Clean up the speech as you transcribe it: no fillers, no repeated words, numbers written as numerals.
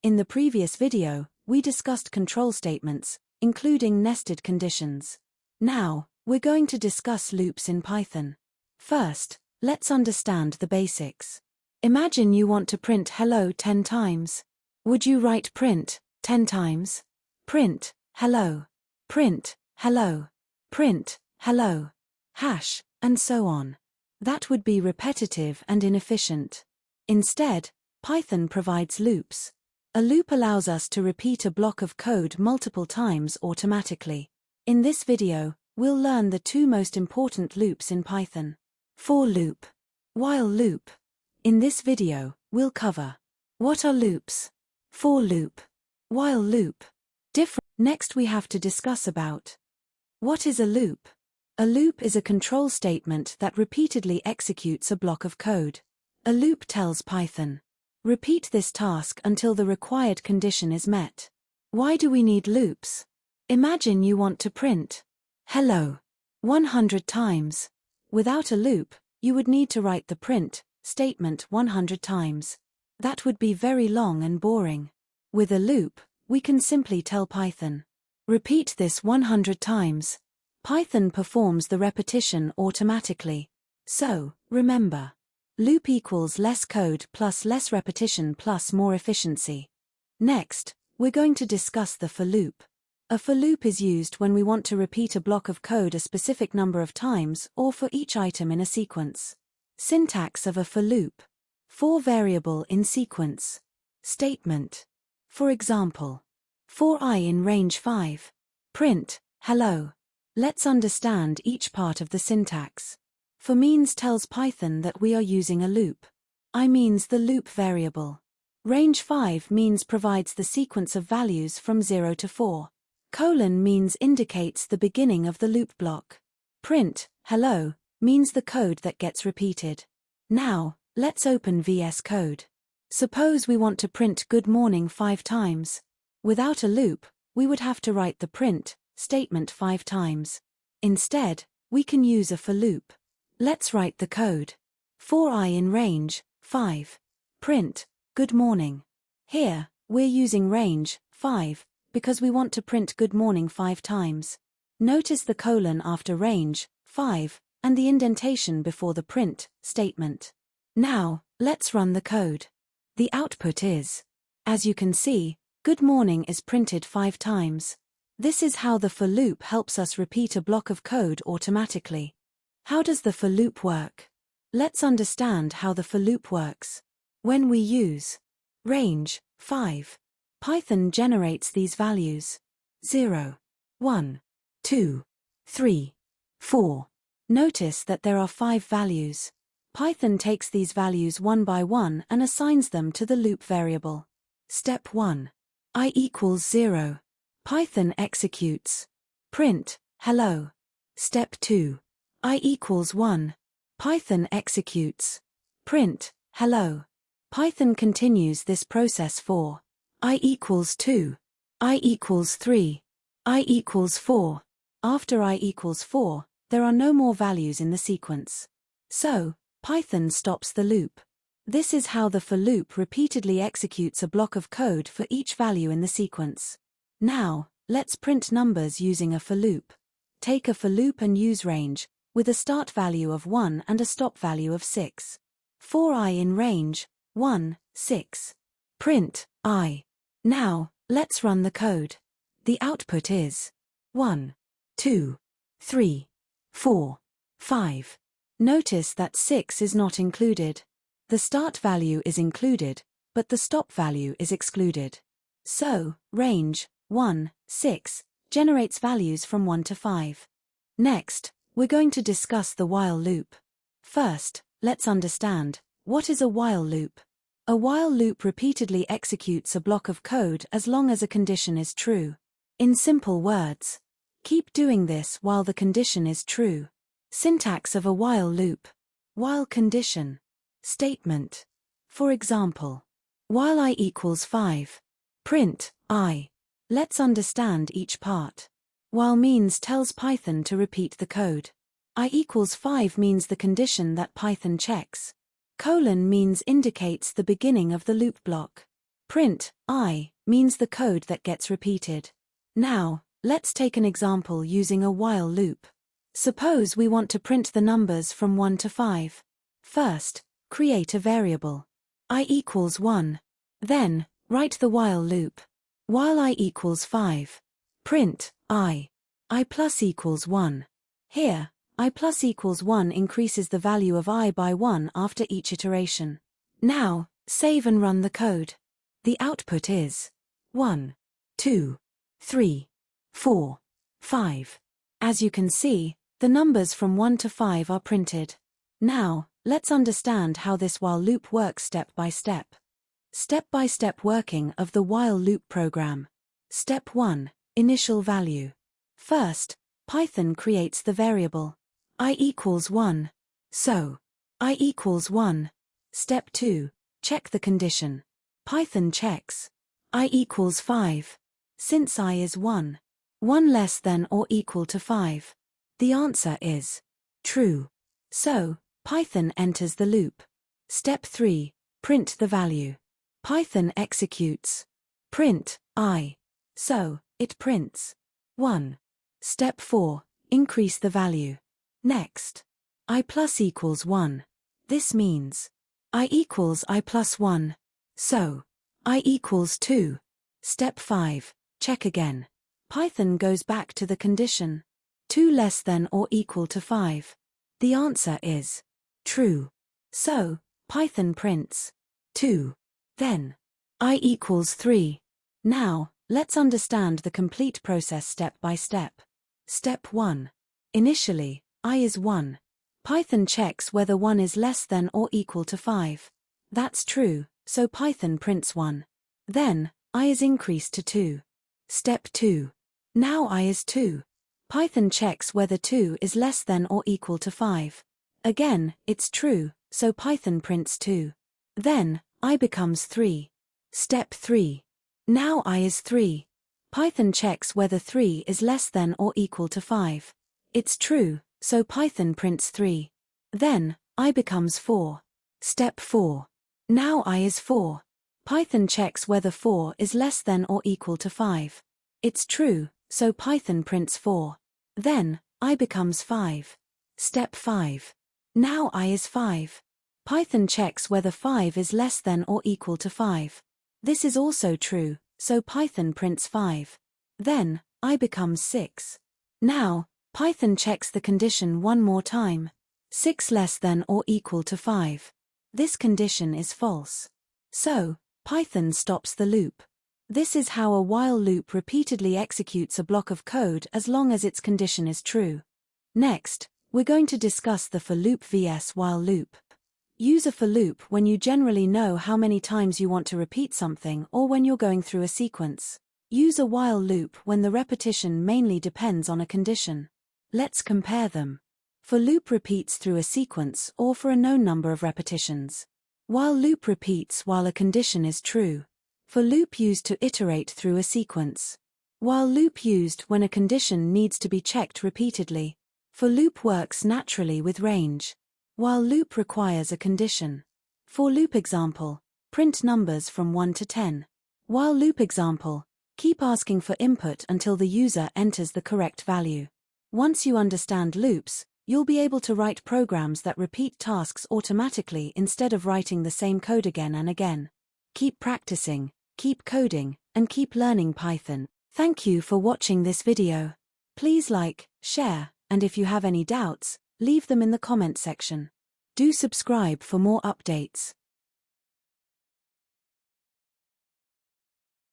In the previous video, we discussed control statements, including nested conditions. Now, we're going to discuss loops in Python. First, let's understand the basics. Imagine you want to print hello 10 times. Would you write print 10 times? Print hello, print hello, print hello, hash, and so on. That would be repetitive and inefficient. Instead, Python provides loops. A loop allows us to repeat a block of code multiple times automatically. In this video, we'll learn the two most important loops in Python. For loop, while loop. In this video, we'll cover what are loops, for loop, while loop. Next we have to discuss about what is a loop. A loop is a control statement that repeatedly executes a block of code. A loop tells Python, repeat this task until the required condition is met. Why do we need loops? Imagine you want to print hello 100 times. Without a loop, you would need to write the print statement 100 times. That would be very long and boring. With a loop, we can simply tell Python, repeat this 100 times. Python performs the repetition automatically. So, remember, loop equals less code plus less repetition plus more efficiency. Next, we're going to discuss the for loop. A for loop is used when we want to repeat a block of code a specific number of times or for each item in a sequence. Syntax of a for loop. For variable in sequence. Statement. For example, for I in range 5. Print hello. Let's understand each part of the syntax. For means tells Python that we are using a loop. I means the loop variable. Range 5 means provides the sequence of values from 0 to 4. Colon means indicates the beginning of the loop block. Print hello means the code that gets repeated. Now, let's open VS Code. Suppose we want to print good morning 5 times. Without a loop, we would have to write the print statement 5 times. Instead, we can use a for loop. Let's write the code. For I in range 5. Print good morning. Here, we're using range 5 because we want to print good morning 5 times. Notice the colon after range 5 and the indentation before the print statement. Now, let's run the code. The output is, as you can see, good morning is printed 5 times. This is how the for loop helps us repeat a block of code automatically. How does the for loop work? Let's understand how the for loop works. When we use range 5, Python generates these values 0, 1, 2, 3, 4. Notice that there are 5 values. Python takes these values one by one and assigns them to the loop variable. Step 1. I equals 0. Python executes print hello. Step 2. I equals 1. Python executes print hello. Python continues this process for I equals 2. I equals 3. I equals 4. After I equals 4, there are no more values in the sequence. So, Python stops the loop. This is how the for loop repeatedly executes a block of code for each value in the sequence. Now, let's print numbers using a for loop. Take a for loop and use range, with a start value of 1 and a stop value of 6. For I in range 1, 6. Print I. Now, let's run the code. The output is 1, 2, 3, 4, 5. Notice that 6 is not included. The start value is included, but the stop value is excluded. So, range 1, 6 generates values from 1 to 5. Next, we're going to discuss the while loop. First, let's understand what is a while loop. A while loop repeatedly executes a block of code as long as a condition is true. In simple words, keep doing this while the condition is true. Syntax of a while loop. While condition. Statement. For example, while I equals 5. Print I. Let's understand each part. While means tells Python to repeat the code. I equals 5 means the condition that Python checks. Colon means indicates the beginning of the loop block. Print I means the code that gets repeated. Now, let's take an example using a while loop. Suppose we want to print the numbers from 1 to 5. First, create a variable I equals 1. Then, write the while loop. While I equals 5. Print I plus equals 1. Here, I plus equals 1 increases the value of I by 1 after each iteration. Now, save and run the code. The output is 1, 2, 3, 4, 5. As you can see, the numbers from 1 to 5 are printed. Now, let's understand how this while loop works step by step. Step-by-step working of the while loop program. Step 1. Initial value. First, Python creates the variable I equals 1. So, I equals 1. Step 2. Check the condition. Python checks I equals 5. Since I is 1. 1 less than or equal to 5. The answer is true. So, Python enters the loop. Step 3. Print the value. Python executes print I. So, it prints 1. Step 4. Increase the value. Next, I plus equals 1. This means I equals I plus 1. So, I equals 2. Step 5. Check again. Python goes back to the condition 2 less than or equal to 5. The answer is true. So, Python prints 2. Then, I equals 3. Now, let's understand the complete process step by step. Step 1. Initially, I is 1. Python checks whether 1 is less than or equal to 5. That's true, so Python prints 1. Then, I is increased to 2. Step 2. Now I is 2. Python checks whether 2 is less than or equal to 5. Again, it's true, so Python prints 2. Then, I becomes 3. Step 3. Now I is 3. Python checks whether 3 is less than or equal to 5. It's true, so Python prints 3. Then, I becomes 4. Step 4. Now I is 4. Python checks whether 4 is less than or equal to 5. It's true, so Python prints 4. Then, I becomes 5. Step 5. Now I is 5. Python checks whether 5 is less than or equal to 5. This is also true, so Python prints 5. Then, I becomes 6. Now, Python checks the condition one more time. 6 less than or equal to 5. This condition is false. So, Python stops the loop. This is how a while loop repeatedly executes a block of code as long as its condition is true. Next, we're going to discuss the for loop vs while loop. Use a for loop when you generally know how many times you want to repeat something or when you're going through a sequence. Use a while loop when the repetition mainly depends on a condition. Let's compare them. For loop repeats through a sequence or for a known number of repetitions. While loop repeats while a condition is true. For loop used to iterate through a sequence. While loop used when a condition needs to be checked repeatedly. For loop works naturally with range. While loop requires a condition. For loop example, print numbers from 1 to 10. While loop example, keep asking for input until the user enters the correct value. Once you understand loops, you'll be able to write programs that repeat tasks automatically instead of writing the same code again and again. Keep practicing, keep coding, and keep learning Python. Thank you for watching this video. Please like, share, and if you have any doubts, leave them in the comment section. Do subscribe for more updates.